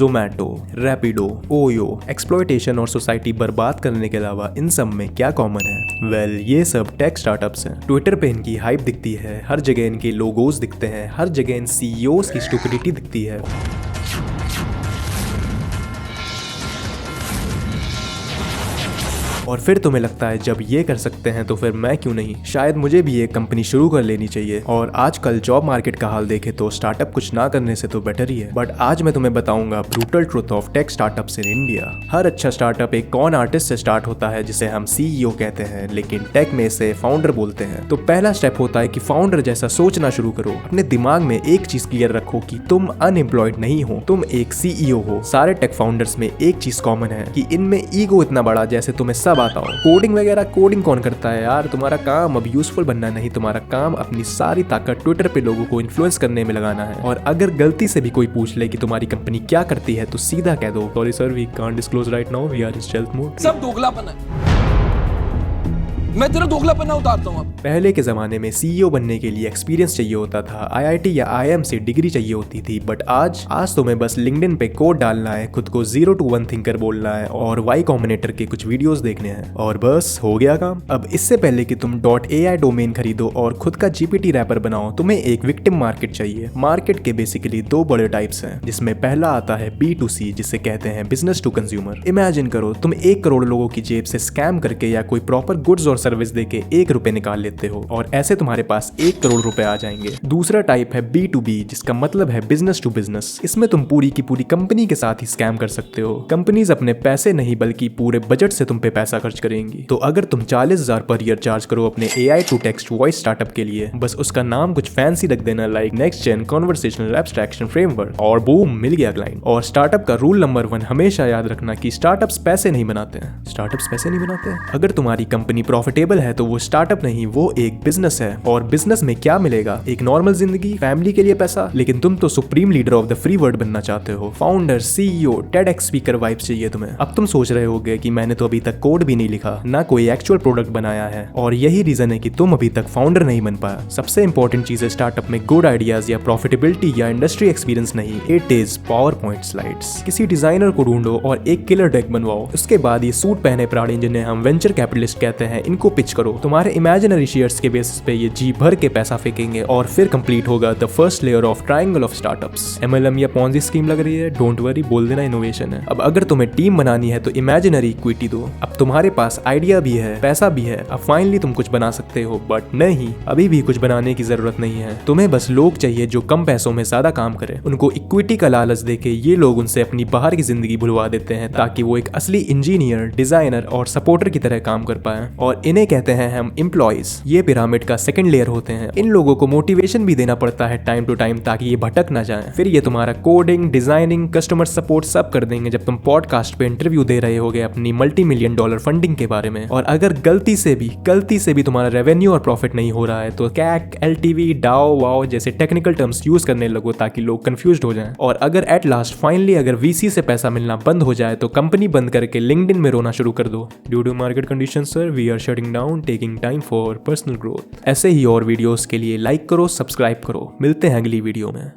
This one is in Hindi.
जोमैटो, रैपिडो, ओयो, एक्सप्लॉयटेशन और सोसाइटी बर्बाद करने के अलावा इन सब में क्या कॉमन है? वेल, ये सब टेक स्टार्टअप्स हैं। ट्विटर पे इनकी हाइप दिखती है, हर जगह इनके लोगोज दिखते हैं, हर जगह इन सीईओज की स्टुपिडिटी दिखती है। और फिर तुम्हें लगता है जब ये कर सकते हैं तो फिर मैं क्यों नहीं, शायद मुझे भी एक कंपनी शुरू कर लेनी चाहिए। और आजकल जॉब मार्केट का हाल देखे तो स्टार्टअप कुछ ना करने से तो बेटर ही है। बट आज मैं तुम्हें बताऊंगा brutal truth of tech startups in India. हर अच्छा स्टार्टअप एक कॉन आर्टिस्ट से स्टार्ट होता है जिसे हम सीईओ कहते हैं, लेकिन टेक में इसे फाउंडर बोलते हैं। तो पहला स्टेप होता है कि फाउंडर जैसा सोचना शुरू करो। अपने दिमाग में एक चीज क्लियर रखो कि तुम अनएम्प्लॉयड नहीं हो, तुम एक सीईओ हो। सारे टेक फाउंडर्स में एक चीज कॉमन है कि इनमें ईगो इतना बड़ा जैसे तुम्हें सब आता हो। कोडिंग वगैरह कोडिंग कौन करता है यार, तुम्हारा काम अब यूजफुल बनना नहीं, तुम्हारा काम अपनी सारी ताकत ट्विटर पे लोगों को इन्फ्लुएंस करने में लगाना है। और अगर गलती से भी कोई पूछ ले कि तुम्हारी कंपनी क्या करती है तो सीधा कह दो, sorry sir, we can't disclose right now, we are in stealth mode. सब दोगलापन है, मैं तेरा दोगलापन उतारता हूँ। पहले के जमाने में सीईओ बनने के लिए एक्सपीरियंस चाहिए होता था, आईआईटी या आईएम से डिग्री चाहिए होती थी। बट आज तुम्हें बस लिंक्डइन पे कोड डालना है, खुद को 0 to 1 थिंकर बोलना है और वाई कॉम्बिनेटर के कुछ वीडियोस देखने हैं और बस हो गया काम। अब इससे पहले कि तुम .ai डोमेन खरीदो और खुद का जीपीटी रैपर बनाओ, तुम्हें एक विक्टिम मार्केट चाहिए। मार्केट के बेसिकली दो बड़े टाइप्स हैं, जिसमें पहला आता है B2C, जिसे कहते हैं बिजनेस टू कंज्यूमर। इमेजिन करो तुम 1 करोड़ लोगों की जेब से स्कैम करके या कोई प्रॉपर गुड्स और सर्विस देके 1 रुपए निकाल लेते हो और ऐसे तुम्हारे पास 1 करोड़ रुपए आ जाएंगे। दूसरा टाइप है B2B, जिसका मतलब है बिजनेस टू बिजनेस। इसमें तुम पूरी की पूरी कंपनी के साथ ही स्कैम कर सकते हो। कंपनीज अपने पैसे नहीं बल्कि पूरे बजट से तुम पे पैसा खर्च करेंगी। तो अगर तुम 40,000 पर ईयर चार्ज करो अपने AI to text voice startup के लिए, बस उसका नाम कुछ फैंसी रख देना, like next gen conversational abstraction framework, और बूम, मिल गया क्लाइंट। और स्टार्टअप का रूल नंबर 1 हमेशा याद रखना कि स्टार्टअप्स पैसे नहीं बनाते हैं। स्टार्टअप्स पैसे नहीं बनाते हैं। अगर तुम्हारी कंपनी प्रॉफिटेबल है तो वो स्टार्टअप नहीं, वो एक बिजनेस है। और बिजनेस में क्या मिलेगा? एक नॉर्मल जिंदगी, फैमिली के लिए पैसा। लेकिन तुम तो supreme leader of the free world बनना चाहते हो, founder, CEO, TEDx speaker vibes चाहिए तुम्हें। अब तुम सोच रहे होगे कि मैंने तो अभी तक कोड भी नहीं लिखा, ना कोई एक्चुअल प्रोडक्ट बनाया है, और यही रीजन है कि तुम अभी तक फाउंडर नहीं बन पाया। सबसे इंपॉर्टेंट चीज है स्टार्टअप में गुड आइडियाज या प्रॉफिटेबिलिटी या इंडस्ट्री एक्सपीरियंस नहीं, इट इज पावरपॉइंट स्लाइड्स। किसी डिजाइनर को ढूंढो और एक किलर डेक बनवाओ, उसके बाद ये सूट पहने प्राणी जिन्हें हम वेंचर कैपिटलिस्ट कहते हैं, इनको पिच करो। तुम्हारे इमेजिनरी शेयर्स के बेसिस पे ये जी भर के पैसा फेंकेंगे और फिर कंप्लीट होगा the first layer of triangle of startups. MLM या पॉन्जी स्कीम लग रही है? डोंट वरी, बोल देना इनोवेशन है। अब अगर तुम्हें टीम बनानी है तो इमेजिनरी इक्विटी दो। अब तुम्हारे पास आइडिया भी है, पैसा भी है, अब फाइनली तुम कुछ बना सकते हो। बट नहीं, अभी भी कुछ बनाने की जरूरत नहीं है। तुम्हें बस लोग चाहिए जो कम पैसों में ज्यादा काम करे। उनको इक्विटी का लालच देके ये लोग उनसे अपनी बाहर की जिंदगी भुलवा देते हैं ताकि वो एक असली इंजीनियर, डिजाइनर और सपोर्टर की तरह काम कर पाए। और इन्हें कहते हैं हम एम्प्लॉइज। ये पिरामिड का सेकंड लेयर होते हैं। इन लोगों को मोटिवेशन भी देना पड़ता है टाइम टू टाइम ताकि ये भटक ना जाएं। फिर ये तुम्हारा कोडिंग, डिजाइनिंग, कस्टमर सपोर्ट सब कर देंगे जब तुम पॉडकास्ट पे इंटरव्यू दे रहे होगे अपनी $multi-million फंडिंग के बारे में। और अगर गलती से भी तुम्हारा रेवेन्यू और प्रॉफिट नहीं हो रहा है तो CAC, LTV, डाओ वाओ जैसे टेक्निकल टर्म्स यूज करने लगो ताकि लोग कंफ्यूज्ड हो जाएं। और अगर एट लास्ट फाइनली अगर VC से पैसा मिलना बंद हो जाए तो कंपनी बंद करके लिंक्डइन में रोना शुरू कर दो, due to market conditions sir, we are shutting down, taking time for personal growth. ऐसे ही और वीडियोस के लिए लाइक करो, सब्सक्राइब करो। मिलते हैं अगली वीडियो में।